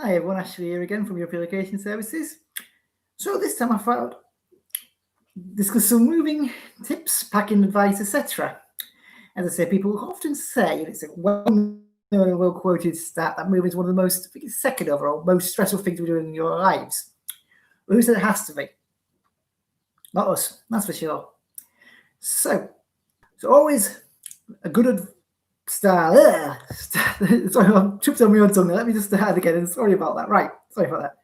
Hi everyone, Ashley here again from European Location Services. So this time I thought I'd discuss some moving tips, packing advice, etc. As I say, people often say, and it's a well-known and well-quoted stat, that moving is one of the most, I think it's second overall, most stressful things we do in your lives. Well, who said it has to be? Not us, that's for sure. So it's always a good start. Sorry, I'm tripped on my own tongue. Let me just start again. Sorry about that. Right, sorry about that.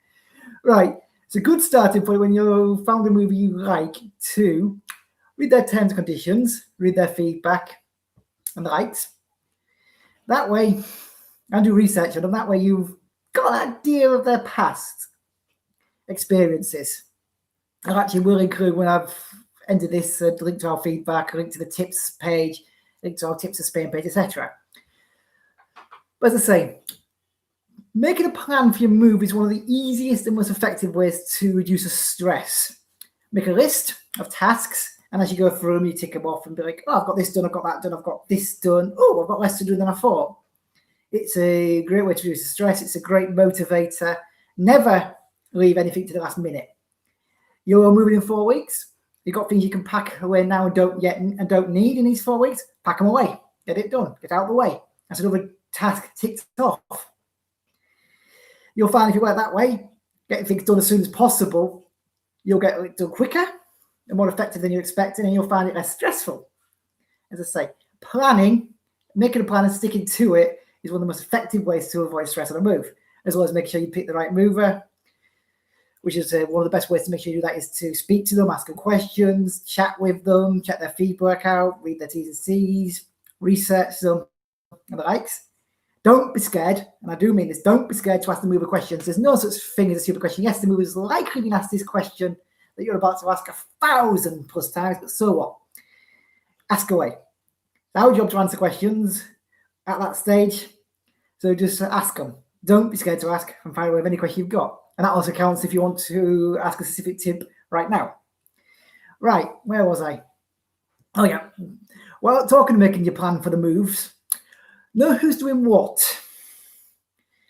Right, it's a good starting point when you found a movie you like to read their terms and conditions, read their feedback and the likes. That way, and do research on them. That way, you've got an idea of their past experiences. I actually will include when I've ended this link to our feedback, a link to the tips page, link to our tips of Spain page, etc. But as I say, making a plan for your move is one of the easiest and most effective ways to reduce the stress. Make a list of tasks, and as you go through them, you tick them off and be like, oh, I've got this done, I've got that done, I've got this done. Oh, I've got less to do than I thought. It's a great way to reduce the stress. It's a great motivator. Never leave anything to the last minute. You're moving in 4 weeks. You've got things you can pack away now and don't need in these 4 weeks. Pack them away. Get it done. Get out of the way. That's another task ticked off. You'll find if you work that way, getting things done as soon as possible, you'll get it done quicker and more effective than you're expecting, and you'll find it less stressful. As I say, planning, making a plan and sticking to it is one of the most effective ways to avoid stress on a move, as well as making sure you pick the right mover, which is one of the best ways to make sure you do that is to speak to them, ask them questions, chat with them, check their feedback out, read their T's and C's, research them, and the likes. Don't be scared, and I do mean this, don't be scared to ask the mover questions. There's no such thing as a stupid question. Yes, the mover's likely been asked this question that you're about to ask 1,000+ times, but so what? Ask away. It's our job to answer questions at that stage, so just ask them. Don't be scared to ask and fire away with any question you've got. And that also counts if you want to ask a specific tip right now. Right, where was I? Oh yeah. Well, talking of making your plan for the moves, know who's doing what.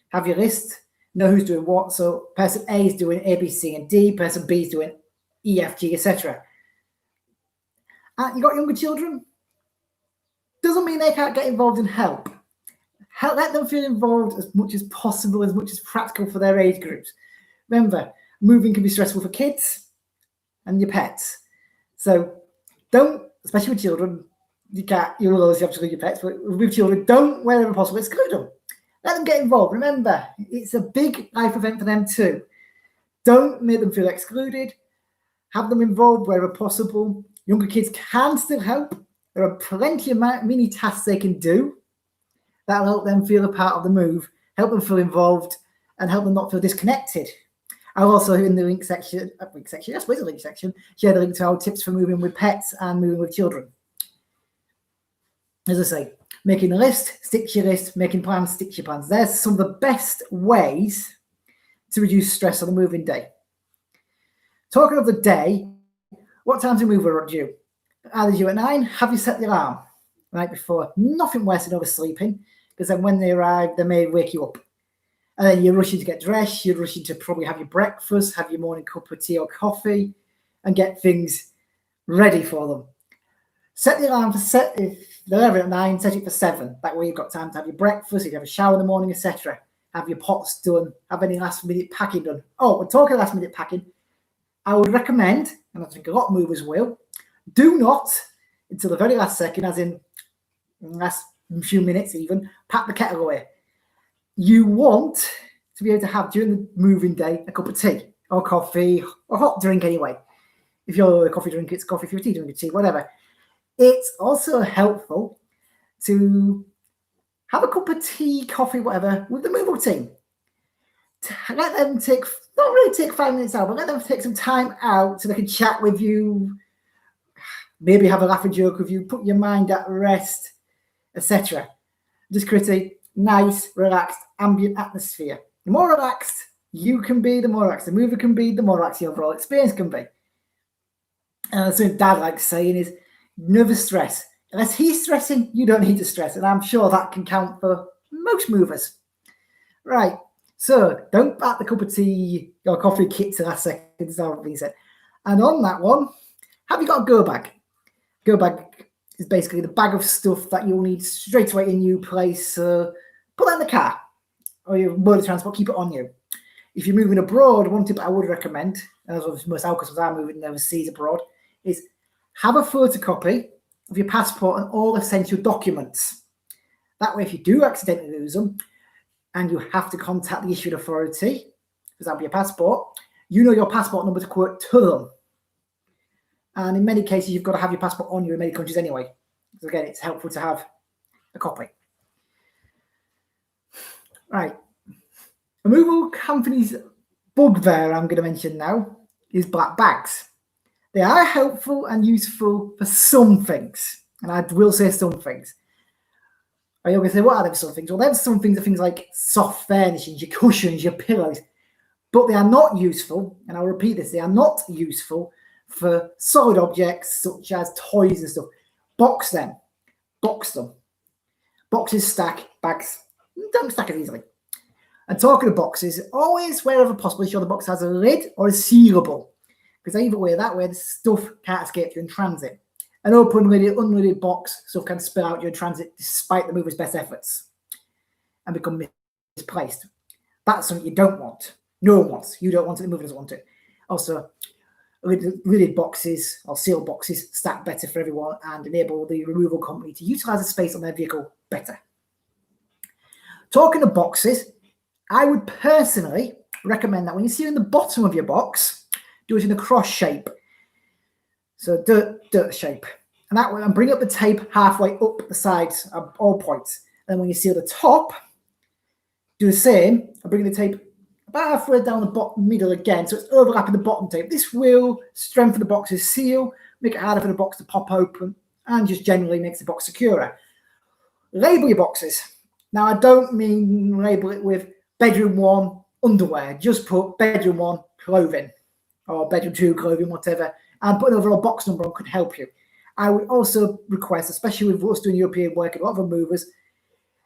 Have your list, know who's doing what. So person A is doing A, B, C, and D. Person B is doing E, F, G, etc. You got younger children? Doesn't mean they can't get involved and help. Let them feel involved as much as possible, as much as practical for their age groups. Remember, moving can be stressful for kids and your pets. So don't, especially with children, you'll always have to leave your pets, but with children, don't, wherever possible, exclude them. Let them get involved. Remember, it's a big life event for them too. Don't make them feel excluded. Have them involved wherever possible. Younger kids can still help. There are plenty of mini tasks they can do that'll help them feel a part of the move, help them feel involved, and help them not feel disconnected. I'll also, in the link section, share the link to our tips for moving with pets and moving with children. As I say, making a list, stick to your list, making plans, stick to your plans. There's some of the best ways to reduce stress on the moving day. Talking of the day, what time to move are due? Either due at 9, have you set the alarm the night before? Nothing worse than oversleeping, because then when they arrive, they may wake you up. And then you're rushing to get dressed, you're rushing to probably have your breakfast, have your morning cup of tea or coffee, and get things ready for them. Set the alarm if they're ever at 9, set it for 7. That way you've got time to have your breakfast, you can have a shower in the morning, etc. Have your pots done, have any last minute packing done. Oh, we're talking last minute packing. I would recommend, and I think a lot of movers will, do not, until the very last second, as in last few minutes even, pack the kettle away. You want to be able to have, during the moving day, a cup of tea or coffee or hot drink anyway. If you're a coffee drinker, it's coffee. If you're a tea drinker, tea, whatever. It's also helpful to have a cup of tea, coffee, whatever, with the mover team. To let them take, not really take 5 minutes out, but let them take some time out so they can chat with you, maybe have a laugh and joke with you, put your mind at rest, etc. Just create a nice, relaxed, ambient atmosphere. The more relaxed you can be, the more relaxed the mover can be, the more relaxed the overall experience can be. And something Dad likes saying is, never stress. Unless he's stressing, you don't need to stress. And I'm sure that can count for most movers. Right. So don't bat the cup of tea or coffee kit to last second, as being said. And on that one, have you got a go bag? Go bag is basically the bag of stuff that you'll need straight away in your place. Put that in the car or your mode of transport, keep it on you. If you're moving abroad, one tip I would recommend, as most alcohols are moving overseas abroad, is have a photocopy of your passport and all essential documents. That way, if you do accidentally lose them and you have to contact the issuing authority, for example, your passport, you know your passport number to quote to them. And in many cases, you've got to have your passport on you in many countries anyway. So again, it's helpful to have a copy. Right. Removal company's bugbear I'm going to mention now is black bags. They are helpful and useful for some things. And I will say some things. Are you going to say, what are them some things? Well, them some things are things like soft furnishings, your cushions, your pillows. But they are not useful, and I'll repeat this, they are not useful for solid objects such as toys and stuff. Box them. Box them. Boxes stack, bags don't stack as easily. And talking of boxes, always, wherever possible, ensure the box has a lid or is sealable. Because either way, that way, the stuff can't escape you in transit. An open, unlidded box, stuff can spill out you in transit despite the mover's best efforts and become misplaced. That's something you don't want. No one wants. You don't want it, the mover doesn't want it. Also, lidded boxes or sealed boxes stack better for everyone and enable the removal company to utilize the space on their vehicle better. Talking of boxes, I would personally recommend that when you see it in the bottom of your box, do it in a cross shape. So dirt shape. And that way, and bring up the tape halfway up the sides of all points. And when you seal the top, do the same and bring the tape about halfway down the bottom middle again. So it's overlapping the bottom tape. This will strengthen the box's seal, make it harder for the box to pop open, and just generally makes the box securer. Label your boxes. Now, I don't mean label it with bedroom 1 underwear. Just put bedroom 1 clothing or bedroom 2 clothing, whatever. And put an overall box number on could help you. I would also request, especially with us doing European work and a lot of other movers,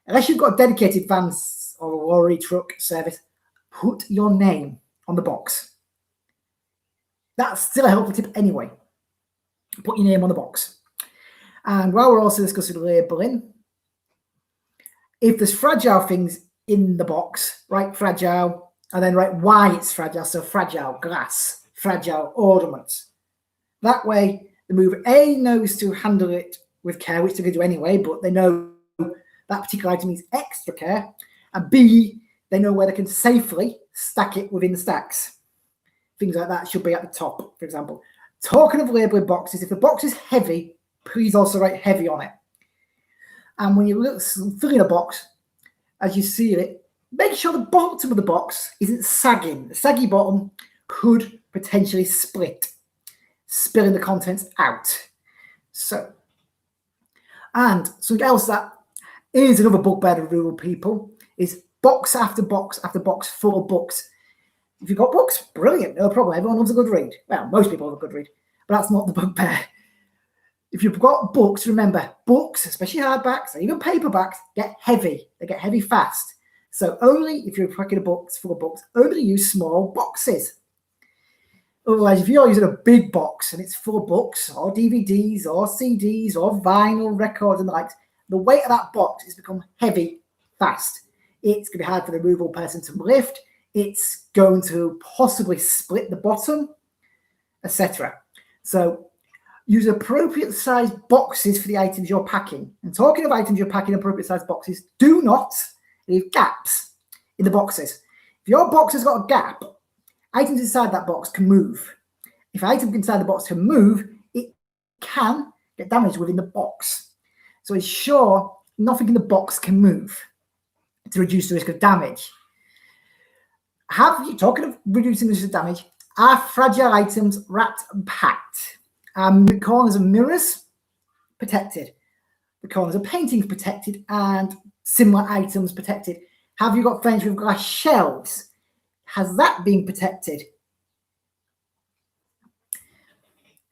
unless you've got a dedicated vans or a lorry truck service, put your name on the box. That's still a helpful tip anyway. Put your name on the box. And while we're also discussing labeling, if there's fragile things in the box, write fragile, and then write why it's fragile. So fragile glass, fragile ornaments. That way, the mover A knows to handle it with care, which they're going to do anyway, but they know that particular item needs extra care. And B, they know where they can safely stack it within the stacks. Things like that should be at the top, for example. Talking of labeling boxes, if the box is heavy, please also write heavy on it. And when you fill in a box, as you seal it, make sure the bottom of the box isn't sagging. The saggy bottom could potentially split, spilling the contents out. So, and something else that is another bugbear of rural people is box after box after box full of books. If you've got books, brilliant, no problem. Everyone loves a good read. Well, most people love a good read, but that's not the bugbear. If you've got books, remember, books, especially hardbacks or even paperbacks, get heavy. They get heavy fast. So only if you're packing a box full of books, only use small boxes. Otherwise, if you're using a big box and it's full of books or DVDs or CDs or vinyl records and the likes, the weight of that box has become heavy fast. It's going to be hard for the removal person to lift. It's going to possibly split the bottom, etc. So use appropriate size boxes for the items you're packing. And talking of items you're packing, appropriate size boxes, do not leave gaps in the boxes. If your box has got a gap, items inside that box can move. If an item inside the box can move, it can get damaged within the box. So ensure nothing in the box can move to reduce the risk of damage. Talking of reducing the risk of damage, are fragile items wrapped and packed? The corners of mirrors, protected. The corners of paintings, protected. And similar items, protected. Have you got furniture with glass shelves? Has that been protected?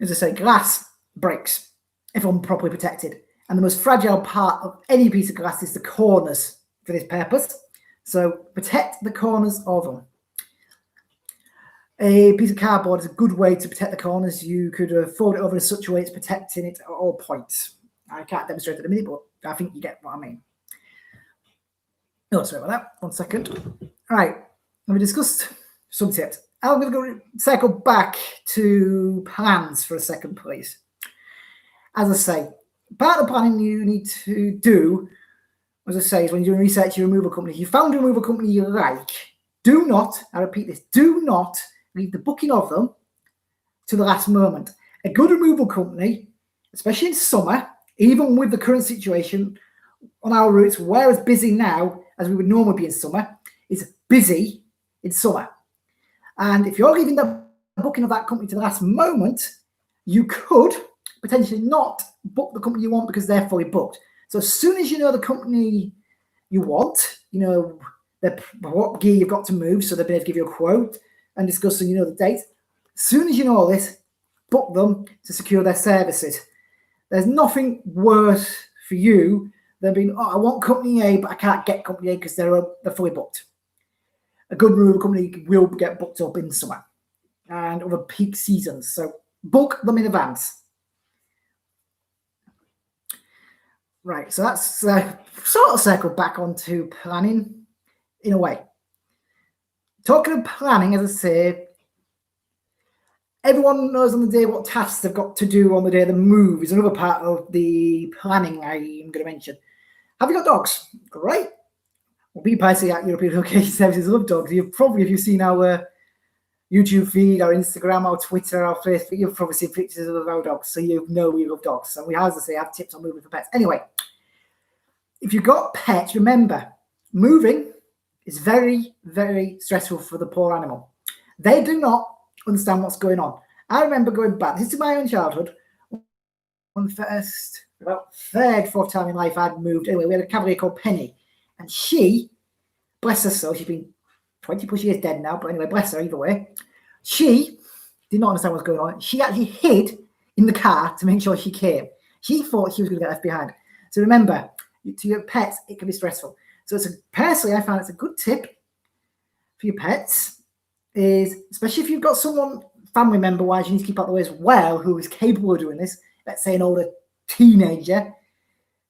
As I say, glass breaks if unproperly protected. And the most fragile part of any piece of glass is the corners for this purpose. So protect the corners of them. A piece of cardboard is a good way to protect the corners. You could fold it over in such a way it's protecting it at all points. I can't demonstrate it at the minute, but I think you get what I mean. Oh, sorry about that. 1 second. All right, we discussed some tips. I'm going to cycle back to plans for a second, please. As I say, part of the planning you need to do, as I say, is when you're doing research your removal company, you found a removal company you like, do not, I repeat this, do not leave the booking of them to the last moment. A good removal company, especially in summer, even with the current situation on our routes, we're as busy now as we would normally be in summer, is busy in summer. And if you're leaving the booking of that company to the last moment, you could potentially not book the company you want because they're fully booked. So as soon as you know the company you want, you know what gear you've got to move, so they'll be able to give you a quote and discuss, so you know the date. As soon as you know all this, book them to secure their services. There's nothing worse for you than being, oh, I want company A, but I can't get company A because they're fully booked. A good removal company will get booked up in summer and over peak seasons. So book them in advance. Right, so that's sort of circled back onto planning in a way. Talking of planning, as I say, everyone knows on the day what tasks they've got to do on the day of the move is another part of the planning I'm going to mention. Have you got dogs? Great. Well, we personally at European Location Services love dogs. If you've seen our YouTube feed, our Instagram, our Twitter, our Facebook, you've probably seen pictures of our dogs, so you know we love dogs. So we, as I say, have tips on moving for pets. Anyway, if you've got pets, remember, moving is very, very stressful for the poor animal. They do not understand what's going on. I remember going back, this is my own childhood, on the first, about third, fourth time in life I'd moved. Anyway, we had a cavalier called Penny, and she, bless her soul, she's been 20 plus years dead now, but anyway, bless her either way. She did not understand what's going on. She actually hid in the car to make sure she came. She thought she was going to get left behind. So remember, to your pets, it can be stressful. So personally, I found it's a good tip for your pets is, especially if you've got someone, family member-wise, you need to keep out of the way as well, who is capable of doing this. Let's say an older teenager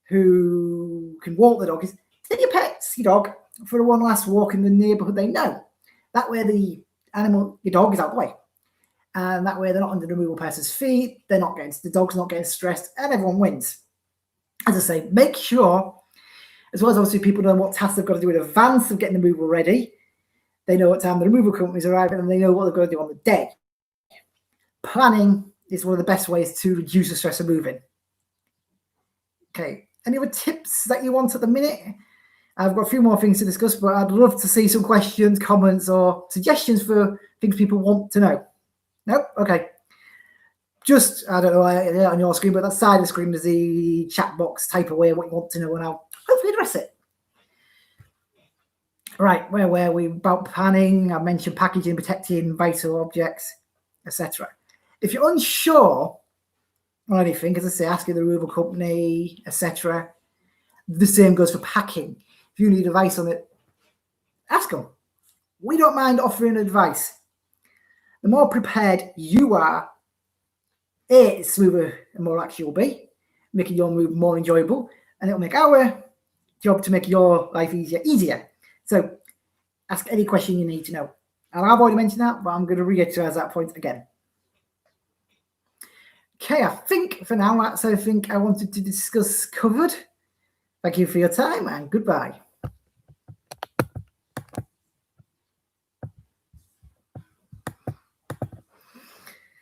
who can walk the dog, is take your pets, your dog, for one last walk in the neighbourhood they know. That way the animal, your dog, is out of the way. And that way they're not under the removal person's feet, the dog's not getting stressed, and everyone wins. As I say, make sure, as well as obviously people know what tasks they've got to do in advance of getting the removal ready, they know what time the removal company's arriving and they know what they've got to do on the day. Planning is one of the best ways to reduce the stress of moving. Okay, any other tips that you want at the minute? I've got a few more things to discuss, but I'd love to see some questions, comments, or suggestions for things people want to know. No? Okay. Just, I don't know, on your screen, but that side of the screen is the chat box. Type away what you want to know and I'll hopefully address it. Right, where were we? About planning, I mentioned packaging, protecting vital objects, etc. If you're unsure on anything, as I say, asking the removal company, etc. The same goes for packing. If you need advice on it, ask them. We don't mind offering advice. The more prepared you are, A, it's smoother and more relaxed you'll be, making your move more enjoyable, and it'll make our job to make your life easier. So ask any question you need to know. And I've already mentioned that, but I'm going to reiterate that point again. Okay, I think for now that's everything I wanted to discuss covered. Thank you for your time and goodbye.